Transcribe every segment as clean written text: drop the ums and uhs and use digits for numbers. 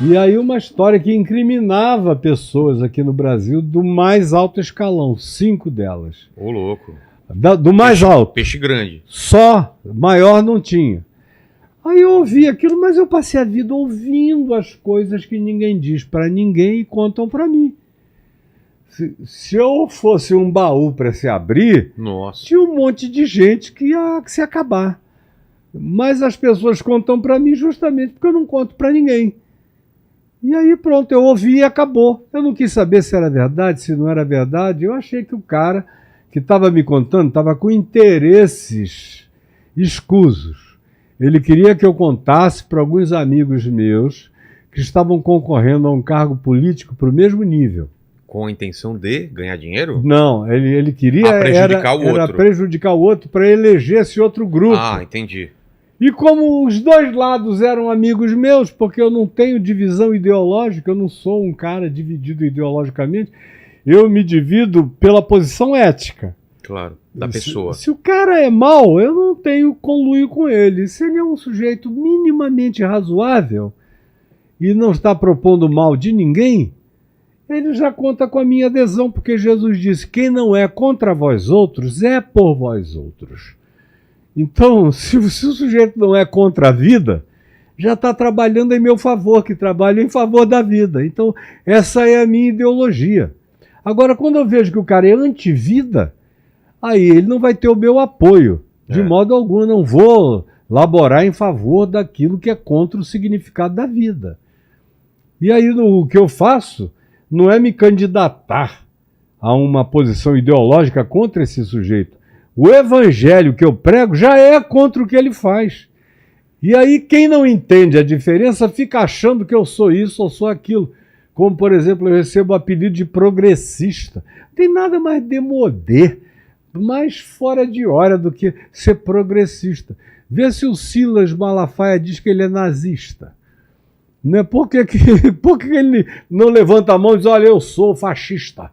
E aí uma história que incriminava pessoas aqui no Brasil do mais alto escalão, 5 delas. Ô, louco. Do mais alto. Peixe grande. Só, maior não tinha. Aí eu ouvi aquilo, mas eu passei a vida ouvindo as coisas que ninguém diz para ninguém e contam para mim. Se eu fosse um baú para se abrir, Nossa. tinha um monte de gente que ia se acabar. Mas as pessoas contam para mim justamente porque eu não conto para ninguém. E aí pronto, eu ouvi e acabou. Eu não quis saber se era verdade, se não era verdade. Eu achei que o cara que estava me contando estava com interesses escusos. Ele queria que eu contasse para alguns amigos meus que estavam concorrendo a um cargo político para o mesmo nível. Com a intenção de ganhar dinheiro? Não, ele queria era prejudicar o outro para eleger esse outro grupo. Ah, entendi. E como os dois lados eram amigos meus, porque eu não tenho divisão ideológica, eu não sou um cara dividido ideologicamente, eu me divido pela posição ética. Claro, da pessoa. Se o cara é mau, eu não tenho conluio com ele. Se ele é um sujeito minimamente razoável e não está propondo mal de ninguém, ele já conta com a minha adesão, porque Jesus disse: quem não é contra vós outros, é por vós outros. Então, se o sujeito não é contra a vida, já está trabalhando em meu favor, que trabalha em favor da vida. Então, essa é a minha ideologia. Agora, quando eu vejo que o cara é anti-vida, aí ele não vai ter o meu apoio. De modo algum, eu não vou laborar em favor daquilo que é contra o significado da vida. E aí o que eu faço não é me candidatar a uma posição ideológica contra esse sujeito. O evangelho que eu prego já é contra o que ele faz. E aí quem não entende a diferença fica achando que eu sou isso ou sou aquilo. Como, por exemplo, eu recebo o apelido de progressista. Não tem nada mais demodé, mais fora de hora do que ser progressista. Vê se o Silas Malafaia diz que ele é nazista. Né? Por que ele não levanta a mão e diz: olha, eu sou fascista?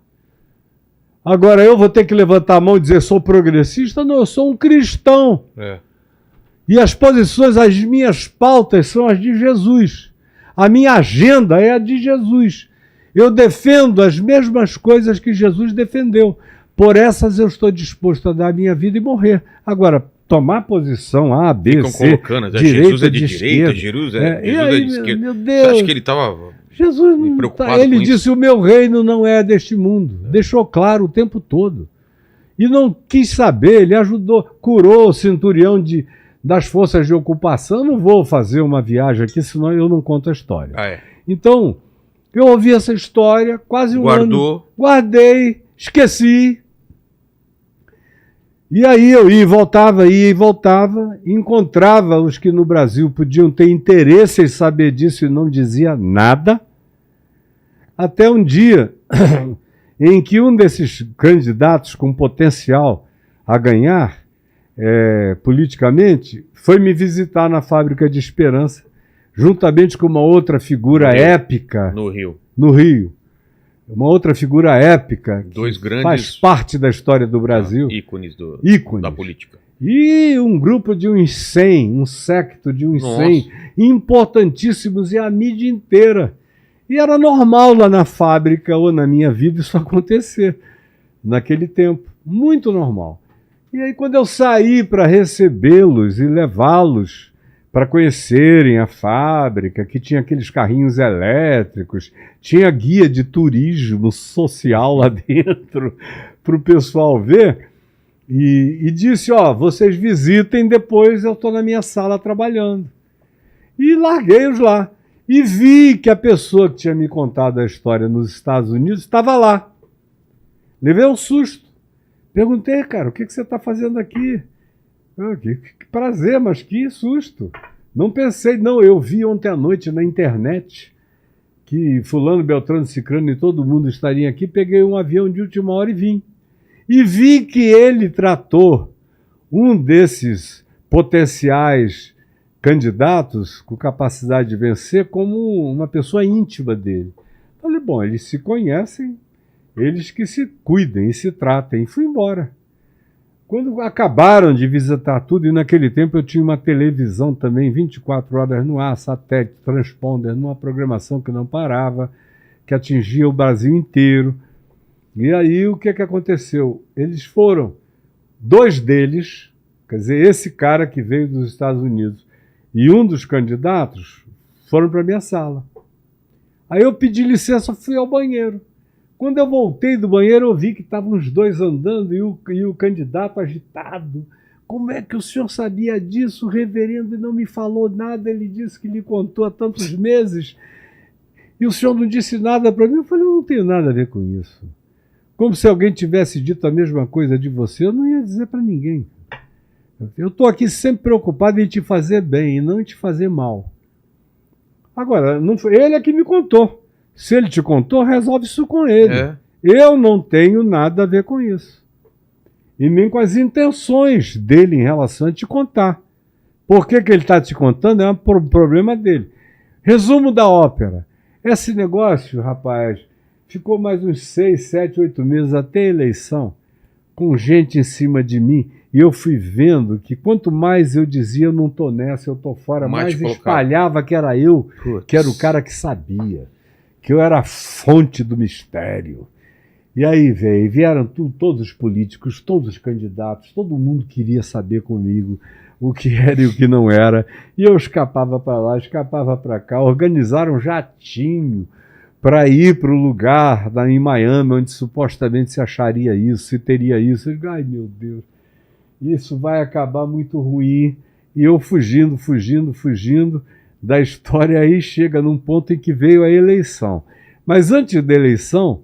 Agora eu vou ter que levantar a mão e dizer: sou progressista? Não, eu sou um cristão. E as posições, as minhas pautas são as de Jesus. A minha agenda é a de Jesus. Eu defendo as mesmas coisas que Jesus defendeu. Por essas eu estou disposto a dar a minha vida e morrer. Agora, tomar posição A, B, ficam C, colocando, direita, Jesus é de esquerda, Jesus é de esquerda. Meu Deus, você acha que ele estava Jesus não preocupado ele com disse: isso? o meu reino não é deste mundo. Deixou claro o tempo todo. E não quis saber, ele ajudou, curou o centurião das forças de ocupação. Eu não vou fazer uma viagem aqui, senão eu não conto a história. Então, eu ouvi essa história quase um ano. Guardei, esqueci. E aí eu ia e voltava, encontrava os que no Brasil podiam ter interesse em saber disso e não dizia nada. Até um dia em que um desses candidatos com potencial a ganhar politicamente foi me visitar na Fábrica de Esperança, juntamente com uma outra figura épica no Rio. Uma outra figura épica que faz parte da história do Brasil. Ícones da política. E um grupo de uns 100, um séquito de uns 100, importantíssimos, e a mídia inteira. E era normal lá na fábrica ou na minha vida isso acontecer, naquele tempo. Muito normal. E aí quando eu saí para recebê-los e levá-los para conhecerem a fábrica, que tinha aqueles carrinhos elétricos, tinha guia de turismo social lá dentro para o pessoal ver, e disse: ó, vocês visitem, depois eu estou na minha sala trabalhando. E larguei-os lá. E vi que a pessoa que tinha me contado a história nos Estados Unidos estava lá. Levei um susto. Perguntei: cara, o que você está fazendo aqui? Que prazer, mas que susto. Não pensei, não. Eu vi ontem à noite na internet que fulano, beltrano, cicrano e todo mundo estaria aqui. Peguei um avião de última hora e vim. E vi que ele tratou um desses potenciais candidatos com capacidade de vencer como uma pessoa íntima dele. Falei: bom, eles se conhecem, eles que se cuidem e se tratem. E fui embora. Quando acabaram de visitar tudo, e naquele tempo eu tinha uma televisão também, 24 horas no ar, satélite, transponder, numa programação que não parava, que atingia o Brasil inteiro. E aí o que aconteceu? Eles foram, 2 deles, quer dizer, esse cara que veio dos Estados Unidos e um dos candidatos, foram para a minha sala. Aí eu pedi licença, fui ao banheiro. Quando eu voltei do banheiro, eu vi que estavam os 2 andando e o candidato agitado. Como é que o senhor sabia disso, reverendo, e não me falou nada? Ele disse que lhe contou há tantos meses e o senhor não disse nada para mim. Eu falei, eu não tenho nada a ver com isso. Como se alguém tivesse dito a mesma coisa de você, eu não ia dizer para ninguém. Eu estou aqui sempre preocupado em te fazer bem e não em te fazer mal. Agora, não foi ele é que me contou. Se ele te contou, resolve isso com ele. Eu não tenho nada a ver com isso. E nem com as intenções dele em relação a te contar. Por que ele está te contando é um problema dele. Resumo da ópera. Esse negócio, rapaz, ficou mais uns 6, 7, 8 meses até a eleição, com gente em cima de mim. E eu fui vendo que quanto mais eu dizia, eu não estou nessa, eu estou fora, mais espalhava que era eu, que era o cara que sabia. Que eu era a fonte do mistério. E aí, velho, vieram todos os políticos, todos os candidatos, todo mundo queria saber comigo o que era e o que não era. E eu escapava para lá, escapava para cá, organizaram um jatinho para ir para o lugar em Miami, onde supostamente se acharia isso, se teria isso. Eu digo, ai, meu Deus, isso vai acabar muito ruim. E eu fugindo da história, aí chega num ponto em que veio a eleição. Mas antes da eleição,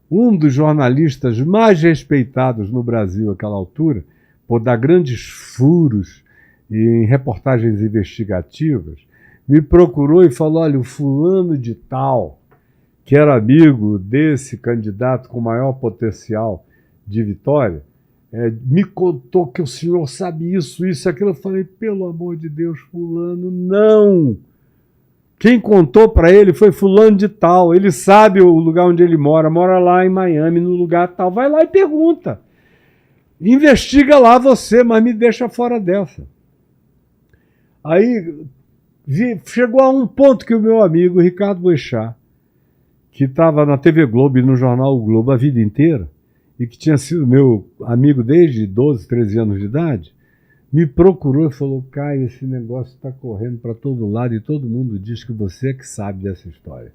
um dos jornalistas mais respeitados no Brasil naquela altura, por dar grandes furos em reportagens investigativas, me procurou e falou, olha, o fulano de tal, que era amigo desse candidato com maior potencial de vitória, me contou que o senhor sabe isso, isso, aquilo. Eu falei, pelo amor de Deus, fulano, não. Quem contou para ele foi fulano de tal. Ele sabe o lugar onde ele mora lá em Miami, no lugar tal. Vai lá e pergunta. Investiga lá você, mas me deixa fora dessa. Aí chegou a um ponto que o meu amigo Ricardo Boechat, que estava na TV Globo e no jornal O Globo a vida inteira, e que tinha sido meu amigo desde 12, 13 anos de idade, me procurou e falou, Caio, esse negócio está correndo para todo lado e todo mundo diz que você é que sabe dessa história,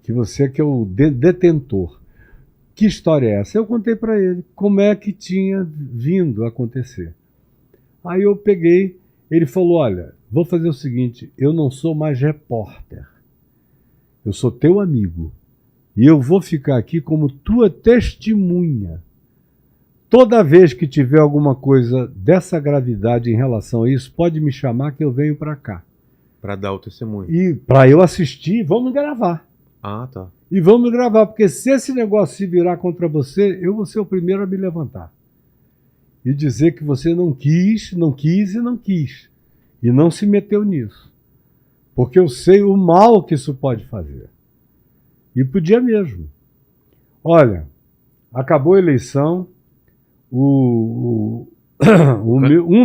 que você é que é o detentor. Que história é essa? Eu contei para ele como é que tinha vindo a acontecer. Aí eu peguei, ele falou, olha, vou fazer o seguinte, eu não sou mais repórter, eu sou teu amigo. E eu vou ficar aqui como tua testemunha. Toda vez que tiver alguma coisa dessa gravidade em relação a isso, pode me chamar que eu venho para cá. Para dar o testemunho. E para eu assistir, vamos gravar. Ah, tá. E vamos gravar, porque se esse negócio se virar contra você, eu vou ser o primeiro a me levantar. E dizer que você não quis e não quis. E não se meteu nisso. Porque eu sei o mal que isso pode fazer. E podia mesmo. Olha, acabou a eleição, um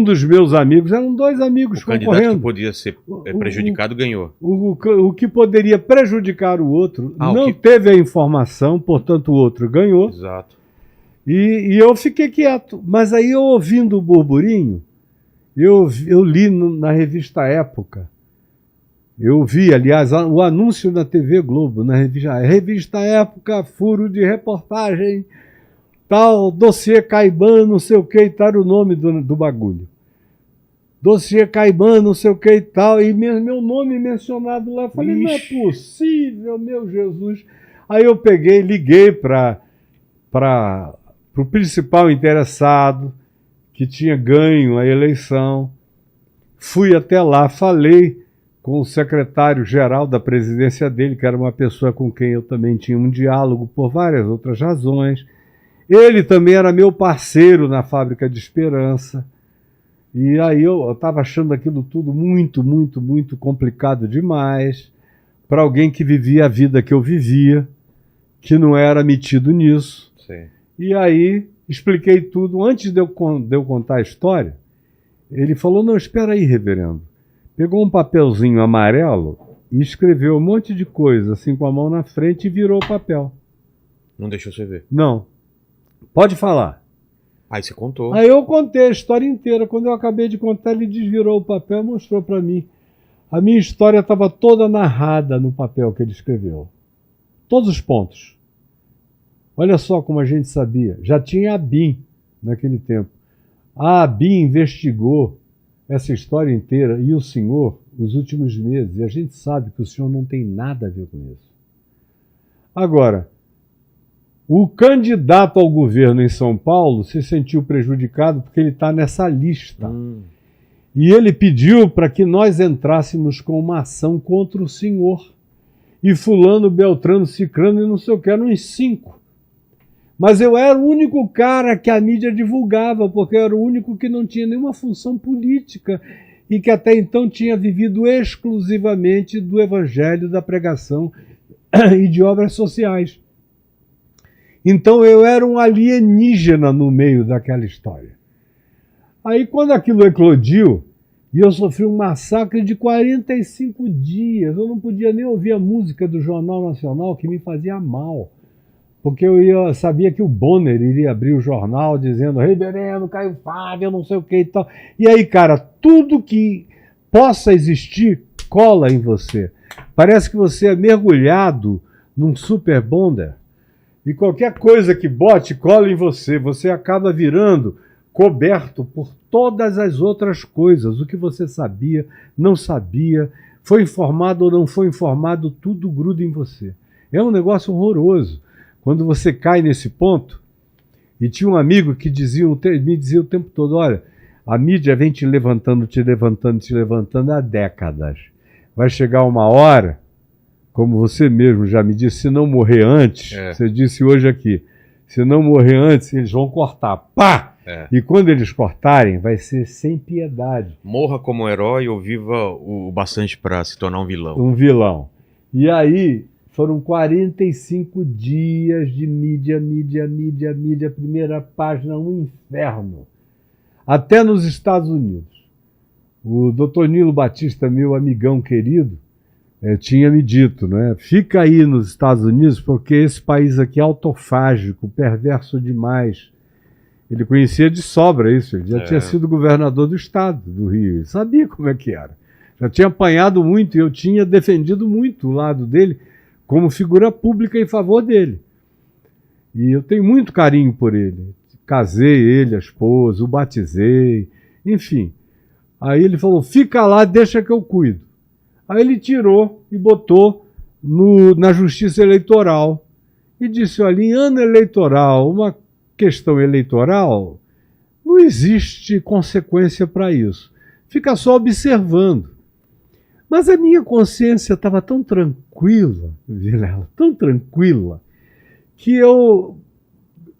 dos meus amigos, eram 2 amigos concorrendo. O candidato que podia ser prejudicado ganhou. O que poderia prejudicar o outro não teve a informação, portanto o outro ganhou. Exato. E eu fiquei quieto. Mas aí eu ouvindo o burburinho, eu li na revista Época. Eu vi, aliás, o anúncio na TV Globo, na revista Época, furo de reportagem, tal, dossiê Caibano, não sei o que e tal, era o nome do bagulho. Dossiê Caibano, não sei o que e tal, e meu nome mencionado lá. Eu falei, não é possível, meu Jesus. Aí eu peguei, liguei para o principal interessado, que tinha ganho a eleição, fui até lá, falei com o secretário-geral da presidência dele, que era uma pessoa com quem eu também tinha um diálogo por várias outras razões. Ele também era meu parceiro na Fábrica de Esperança. E aí eu estava achando aquilo tudo muito, muito, muito complicado demais para alguém que vivia a vida que eu vivia, que não era metido nisso. Sim. E aí expliquei tudo. Antes de eu contar a história, ele falou, não, espera aí, reverendo. Pegou um papelzinho amarelo e escreveu um monte de coisa, assim, com a mão na frente, e virou o papel. Não deixou você ver. Não. Pode falar. Aí você contou. Aí eu contei a história inteira. Quando eu acabei de contar, ele desvirou o papel e mostrou para mim. A minha história estava toda narrada no papel que ele escreveu. Todos os pontos. Olha só como a gente sabia. Já tinha a BIM naquele tempo. A BIM investigou essa história inteira e o senhor, os últimos meses, e a gente sabe que o senhor não tem nada a ver com isso. Agora, o candidato ao governo em São Paulo se sentiu prejudicado porque ele está nessa lista. E ele pediu para que nós entrássemos com uma ação contra o senhor. E fulano, Beltrano, Cicrano e não sei o que, eram uns 5. Mas eu era o único cara que a mídia divulgava, porque eu era o único que não tinha nenhuma função política e que até então tinha vivido exclusivamente do evangelho, da pregação e de obras sociais. Então eu era um alienígena no meio daquela história. Aí quando aquilo eclodiu, e eu sofri um massacre de 45 dias, eu não podia nem ouvir a música do Jornal Nacional, que me fazia mal. Porque eu sabia que o Bonner iria abrir o jornal dizendo reverendo Caio Fábio, não sei o que e tal. E aí, cara, tudo que possa existir cola em você. Parece que você é mergulhado num super bonder. E qualquer coisa que bote cola em você, você acaba virando coberto por todas as outras coisas. O que você sabia, não sabia, foi informado ou não foi informado, tudo gruda em você. É um negócio horroroso. Quando você cai nesse ponto, e tinha um amigo que me dizia o tempo todo, olha, a mídia vem te levantando há décadas. Vai chegar uma hora, como você mesmo já me disse, se não morrer antes, você disse hoje aqui, se não morrer antes, eles vão cortar. Pá! E quando eles cortarem, vai ser sem piedade. Morra como herói ou viva o bastante para se tornar um vilão. Um vilão. E aí, foram 45 dias de mídia, primeira página, um inferno. Até nos Estados Unidos. O Dr. Nilo Batista, meu amigão querido, tinha me dito, né? Fica aí nos Estados Unidos, porque esse país aqui é autofágico, perverso demais. Ele conhecia de sobra isso, ele já tinha sido governador do estado do Rio, ele sabia como é que era. Já tinha apanhado muito e eu tinha defendido muito o lado dele como figura pública em favor dele. E eu tenho muito carinho por ele. Casei ele, a esposa, o batizei, enfim. Aí ele falou, fica lá, deixa que eu cuido. Aí ele tirou e botou na Justiça Eleitoral e disse, olha, em ano eleitoral, uma questão eleitoral, não existe consequência para isso. Fica só observando. Mas a minha consciência estava tão tranquila, Vilela, tão tranquila, que eu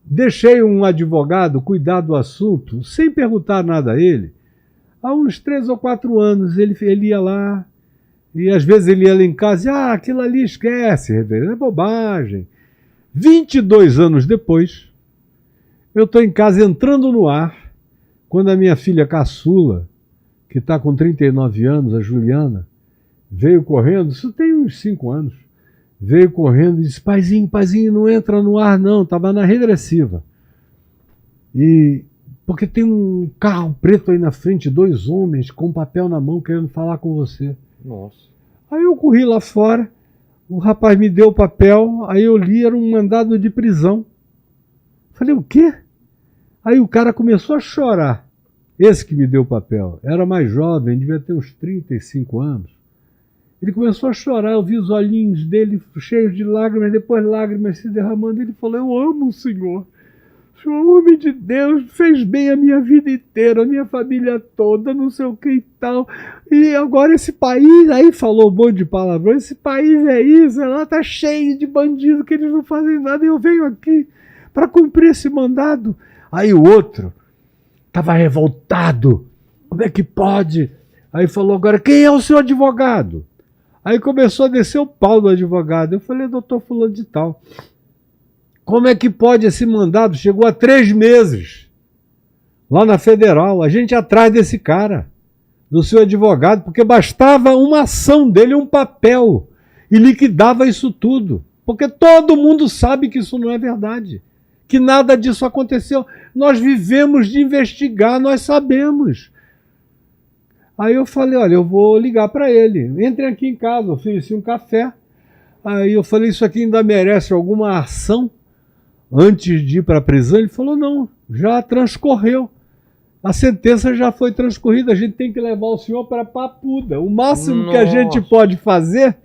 deixei um advogado cuidar do assunto, sem perguntar nada a ele. Há uns 3 ou 4 anos ele ia lá, e às vezes ele ia lá em casa e, aquilo ali esquece, reverendo, é bobagem. 22 anos depois, eu estou em casa entrando no ar, quando a minha filha caçula, que está com 39 anos, a Juliana, veio correndo, isso tem uns 5 anos, veio correndo e disse, paizinho, não entra no ar não, estava na regressiva. E porque tem um carro preto aí na frente, 2 homens com papel na mão querendo falar com você. Nossa. Aí eu corri lá fora, o rapaz me deu o papel, aí eu li, era um mandado de prisão. Falei, o quê? Aí o cara começou a chorar. Esse que me deu o papel era mais jovem, devia ter uns 35 anos. Ele começou a chorar, eu vi os olhinhos dele cheios de lágrimas, depois lágrimas se derramando. Ele falou, eu amo o senhor. O senhor é um homem de Deus, fez bem a minha vida inteira, a minha família toda, não sei o que e tal. E agora esse país, aí falou um monte de palavrões, esse país é isso, lá tá cheio de bandidos que eles não fazem nada, e eu venho aqui para cumprir esse mandado. Aí o outro estava revoltado, como é que pode? Aí falou, agora quem é o seu advogado? Aí começou a descer o pau do advogado. Eu falei, doutor fulano de tal. Como é que pode esse mandado? Chegou a 3 meses lá na Federal. A gente atrás desse cara, do seu advogado, porque bastava uma ação dele, um papel, e liquidava isso tudo. Porque todo mundo sabe que isso não é verdade, que nada disso aconteceu. Nós vivemos de investigar, nós sabemos. Aí eu falei, olha, eu vou ligar para ele. Entrem aqui em casa, ofereci um café. Aí eu falei, isso aqui ainda merece alguma ação antes de ir para a prisão? Ele falou, não, já transcorreu. A sentença já foi transcorrida, a gente tem que levar o senhor para Papuda. O máximo que a gente pode fazer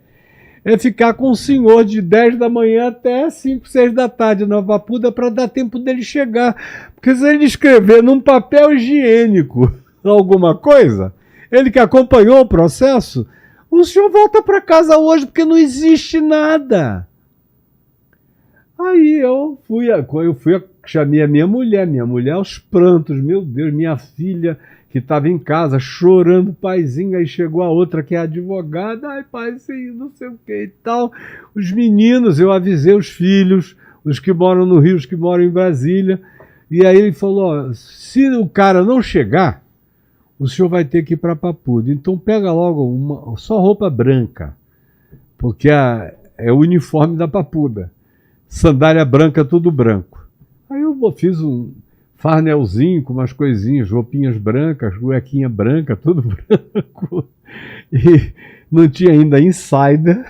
é ficar com o senhor de 10 da manhã até 5, 6 da tarde na Papuda para dar tempo dele chegar. Porque se ele escrever num papel higiênico alguma coisa, ele que acompanhou o processo, o senhor volta para casa hoje porque não existe nada. Aí eu chamei a minha mulher aos prantos, meu Deus, minha filha que estava em casa chorando, paizinho, aí chegou a outra que é advogada, ai paizinho, não sei o que e tal. Os meninos, eu avisei os filhos, os que moram no Rio, os que moram em Brasília, e aí ele falou, ó, se o cara não chegar, o senhor vai ter que ir para Papuda, então pega logo só roupa branca, porque é o uniforme da Papuda, sandália branca, tudo branco. Aí eu fiz um farnelzinho com umas coisinhas, roupinhas brancas, cuequinha branca, tudo branco. E não tinha ainda insider.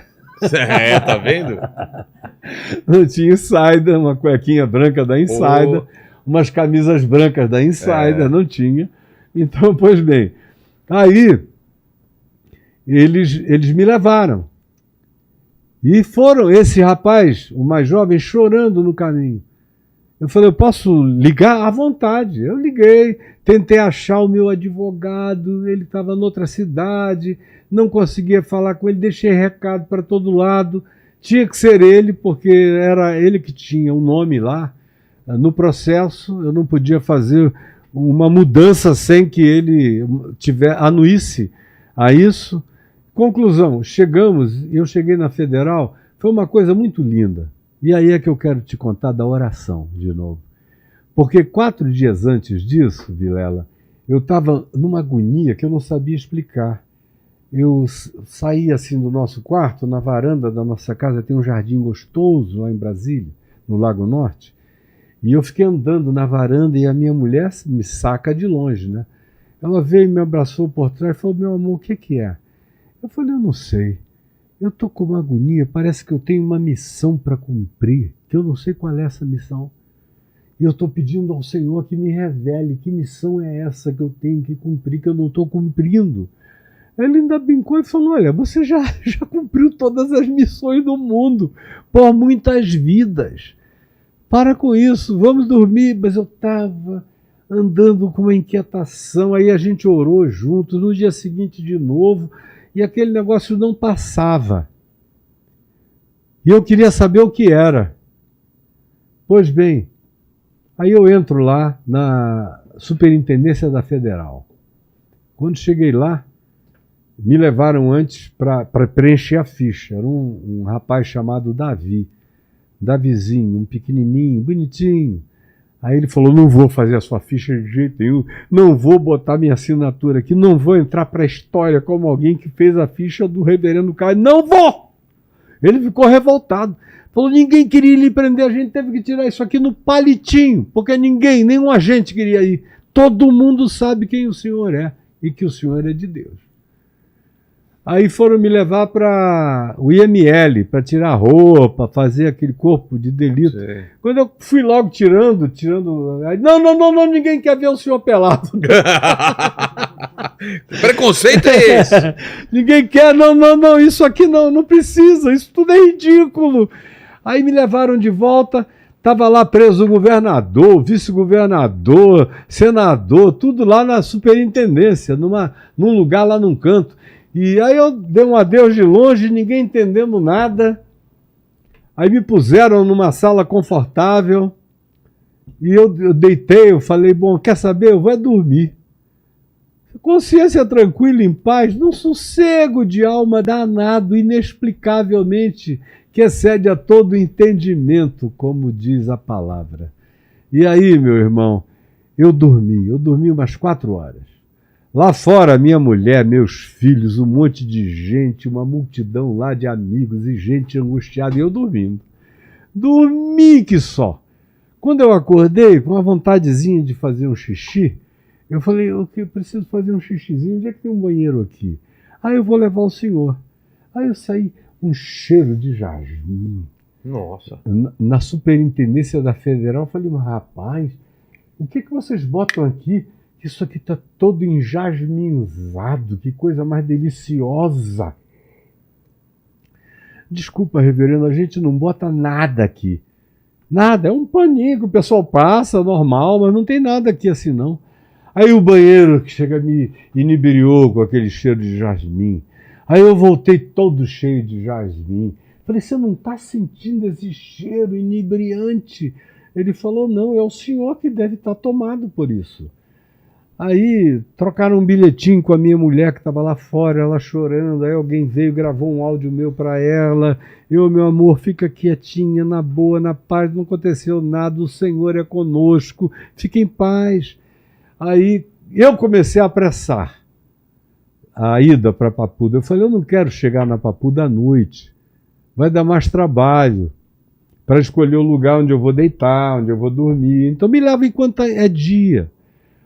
Tá vendo? Não tinha insider, uma cuequinha branca da insider, umas camisas brancas da insider, não tinha. Então, pois bem, aí eles me levaram. E foram, esse rapaz, o mais jovem, chorando no caminho. Eu falei, eu posso ligar? À vontade. Eu liguei, tentei achar o meu advogado, ele estava noutra cidade, não conseguia falar com ele, deixei recado para todo lado. Tinha que ser ele, porque era ele que tinha o nome lá no processo, eu não podia fazer uma mudança sem que ele anuísse a isso. Conclusão, eu cheguei na Federal, foi uma coisa muito linda. E aí é que eu quero te contar da oração de novo. Porque 4 dias antes disso, Vilela, eu estava numa agonia que eu não sabia explicar. Eu saí assim do nosso quarto, na varanda da nossa casa, tem um jardim gostoso lá em Brasília, no Lago Norte, e eu fiquei andando na varanda e a minha mulher me saca de longe, né? Ela veio e me abraçou por trás e falou, meu amor, o que é? Eu falei, eu não sei. Eu estou com uma agonia, parece que eu tenho uma missão para cumprir, que eu não sei qual é essa missão. E eu estou pedindo ao Senhor que me revele que missão é essa que eu tenho que cumprir, que eu não estou cumprindo. Ele ainda brincou e falou, olha, você já cumpriu todas as missões do mundo, por muitas vidas. Para com isso, vamos dormir. Mas eu estava andando com uma inquietação, aí a gente orou juntos, no dia seguinte de novo, e aquele negócio não passava. E eu queria saber o que era. Pois bem, aí eu entro lá na Superintendência da Federal. Quando cheguei lá, me levaram antes para preencher a ficha. Era um rapaz chamado Davizinho, um pequenininho, bonitinho. Aí ele falou, não vou fazer a sua ficha de jeito nenhum, não vou botar minha assinatura aqui, não vou entrar para a história como alguém que fez a ficha do reverendo Caio, não vou! Ele ficou revoltado, falou, ninguém queria lhe prender, a gente teve que tirar isso aqui no palitinho, porque nenhum agente queria ir. Todo mundo sabe quem o senhor é e que o senhor é de Deus. Aí foram me levar para o IML, para tirar roupa, fazer aquele corpo de delito. Sim. Quando eu fui logo tirando, aí, não, ninguém quer ver o senhor pelado. Preconceito é esse? Ninguém quer, não, isso aqui não precisa, isso tudo é ridículo. Aí me levaram de volta, estava lá preso o governador, vice-governador, senador, tudo lá na superintendência, num lugar lá num canto. E aí eu dei um adeus de longe, ninguém entendendo nada. Aí me puseram numa sala confortável. E eu deitei, eu falei, bom, quer saber? Eu vou dormir. Consciência tranquila, em paz, num sossego de alma danado, inexplicavelmente, que excede a todo entendimento, como diz a palavra. E aí, meu irmão, eu dormi umas 4 horas. Lá fora, minha mulher, meus filhos, um monte de gente, uma multidão lá de amigos e gente angustiada, e eu dormindo. Dormi que só. Quando eu acordei, com uma vontadezinha de fazer um xixi, eu falei, eu preciso fazer um xixizinho, onde é que tem um banheiro aqui? Aí eu vou levar o senhor. Aí eu saí, um cheiro de jasmim. Nossa. Na Superintendência da Federal, eu falei, mas rapaz, o que vocês botam aqui? Isso aqui está todo enjasminzado, que coisa mais deliciosa. Desculpa, reverendo, a gente não bota nada aqui. Nada, é um paninho que o pessoal passa, normal, mas não tem nada aqui assim não. Aí o banheiro que chega me inebriou com aquele cheiro de jasmim. Aí eu voltei todo cheio de jasmim. Falei, você não está sentindo esse cheiro inebriante? Ele falou, não, é o senhor que deve estar tomado por isso. Aí trocaram um bilhetinho com a minha mulher que estava lá fora, ela chorando. Aí alguém veio, gravou um áudio meu para ela. Meu amor, fica quietinha, na boa, na paz, não aconteceu nada, o Senhor é conosco, fique em paz. Aí eu comecei a apressar a ida para Papuda. Eu falei, eu não quero chegar na Papuda à noite, vai dar mais trabalho para escolher o lugar onde eu vou deitar, onde eu vou dormir. Então me leva enquanto é dia.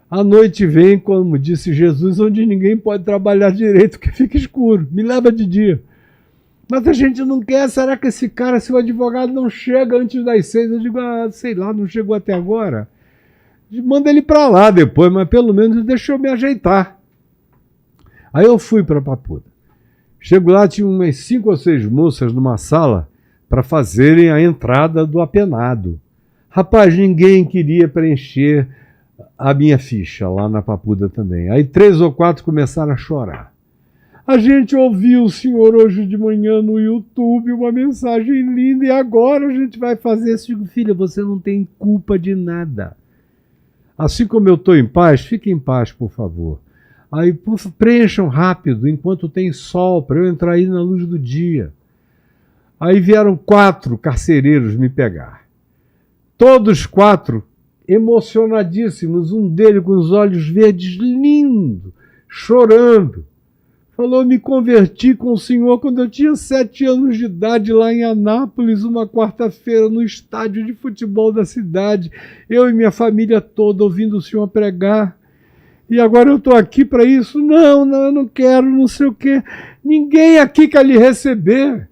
A noite vem, como disse Jesus, onde ninguém pode trabalhar direito, porque fica escuro. Me leva de dia. Mas a gente não quer. Será que esse cara, se o advogado não chega antes das 6? Eu digo, sei lá, não chegou até agora. Manda ele para lá depois, mas pelo menos deixa eu me ajeitar. Aí eu fui para Papuda. Chego lá, tinha umas 5 ou 6 moças numa sala para fazerem a entrada do apenado. Rapaz, ninguém queria preencher a minha ficha lá na Papuda também. Aí 3 ou 4 começaram a chorar. A gente ouviu o senhor hoje de manhã no YouTube, uma mensagem linda, e agora a gente vai fazer isso. Filha, você não tem culpa de nada. Assim como eu estou em paz, fique em paz, por favor. Aí preencham rápido, enquanto tem sol, para eu entrar aí na luz do dia. Aí vieram 4 carcereiros me pegar. Todos 4 emocionadíssimos, um deles com os olhos verdes, lindo, chorando. Falou, me converti com o senhor quando eu tinha 7 anos de idade lá em Anápolis, uma quarta-feira, no estádio de futebol da cidade. Eu e minha família toda ouvindo o senhor pregar. E agora eu estou aqui para isso? Não, eu não quero, não sei o quê. Ninguém aqui quer lhe receber.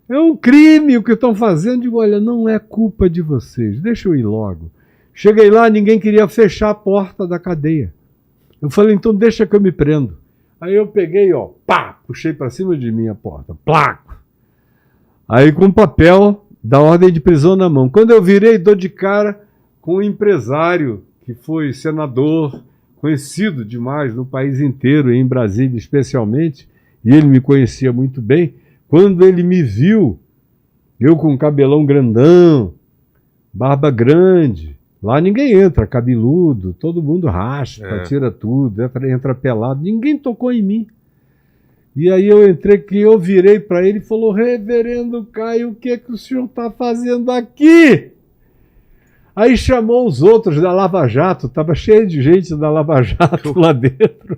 É um crime o que estão fazendo. Digo, olha, não é culpa de vocês, deixa eu ir logo. Cheguei lá, ninguém queria fechar a porta da cadeia. Eu falei, então deixa que eu me prendo. Aí eu peguei, puxei para cima de mim a porta. Placo! Aí com o papel da ordem de prisão na mão. Quando eu virei, dou de cara com um empresário que foi senador, conhecido demais no país inteiro, em Brasília especialmente, e ele me conhecia muito bem. Quando ele me viu, eu com cabelão grandão, barba grande, lá ninguém entra, cabeludo, todo mundo raspa, tira tudo, entra pelado, ninguém tocou em mim. E aí eu entrei, que eu virei para ele e falou, reverendo Caio, o que é que o senhor está fazendo aqui? Aí chamou os outros da Lava Jato, estava cheio de gente da Lava Jato lá dentro.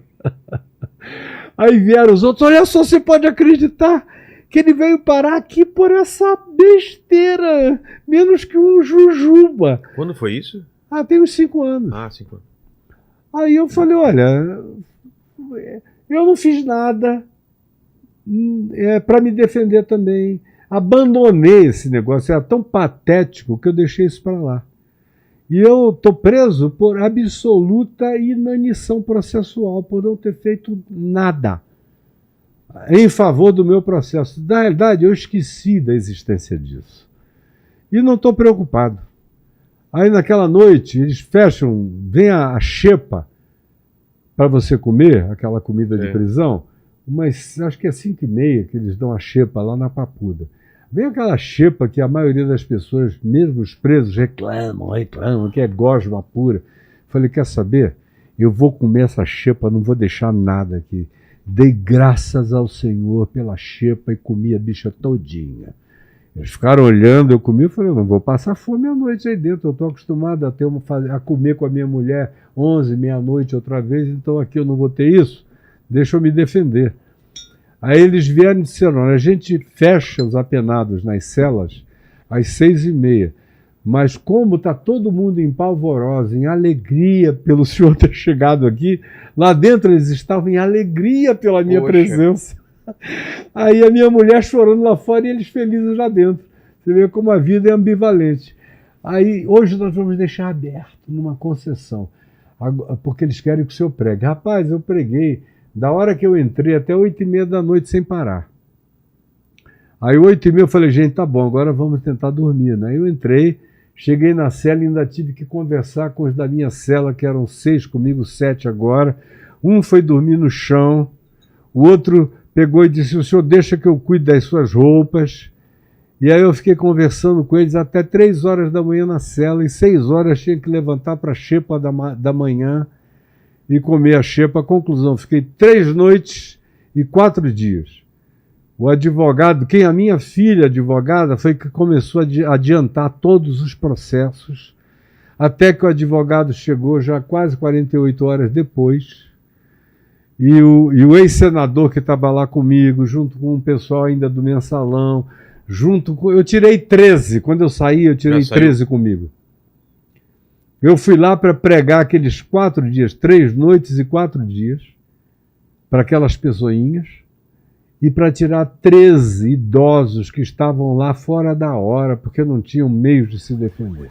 Aí vieram os outros, olha só, você pode acreditar que ele veio parar aqui por essa besteira, menos que um jujuba. Quando foi isso? Tem uns 5 anos. 5 anos. Aí eu falei, olha, eu não fiz nada para me defender também. Abandonei esse negócio, era tão patético que eu deixei isso para lá. E eu estou preso por absoluta inanição processual, por não ter feito nada em favor do meu processo. Na realidade, eu esqueci da existência disso. E não estou preocupado. Aí naquela noite, eles fecham, vem a xepa para você comer, aquela comida de prisão, mas acho que é 5h30 que eles dão a xepa lá na Papuda. Vem aquela xepa que a maioria das pessoas, mesmo os presos, reclamam, que é gosma pura. Falei, quer saber? Eu vou comer essa xepa, não vou deixar nada aqui. Dei graças ao Senhor pela xepa e comi a bicha todinha. Eles ficaram olhando, eu comi, eu falei, não vou passar fome à noite aí dentro, eu estou acostumado a comer com a minha mulher 11, meia-noite outra vez, então aqui eu não vou ter isso, deixa eu me defender. Aí eles vieram e disseram, a gente fecha os apenados nas celas às 6h30, mas como está todo mundo em polvorosa, em alegria pelo senhor ter chegado aqui, lá dentro eles estavam em alegria pela minha presença. Aí a minha mulher chorando lá fora e eles felizes lá dentro. Você vê como a vida é ambivalente. Aí hoje nós vamos deixar aberto numa concessão, porque eles querem que o senhor pregue. Rapaz, eu preguei da hora que eu entrei até 8h30 da noite sem parar. Aí 8h30 eu falei, gente, tá bom, agora vamos tentar dormir, né? Aí eu entrei, cheguei na cela e ainda tive que conversar com os da minha cela, que eram 6 comigo, 7 agora. Um foi dormir no chão, o outro pegou e disse, o senhor deixa que eu cuide das suas roupas. E aí eu fiquei conversando com eles até 3 horas da manhã na cela, e 6 horas tinha que levantar para a xepa da manhã e comer a xepa. Conclusão, fiquei 3 noites e 4 dias. O advogado, a minha filha advogada, foi que começou a adiantar todos os processos, até que o advogado chegou já quase 48 horas depois. E o ex-senador que estava lá comigo, junto com o pessoal ainda do mensalão, eu tirei 13, quando eu saí eu tirei 13 comigo. Eu fui lá para pregar aqueles 4 dias, 3 noites e 4 dias, para aquelas pessoinhas, e para tirar 13 idosos que estavam lá fora da hora, porque não tinham meios de se defender.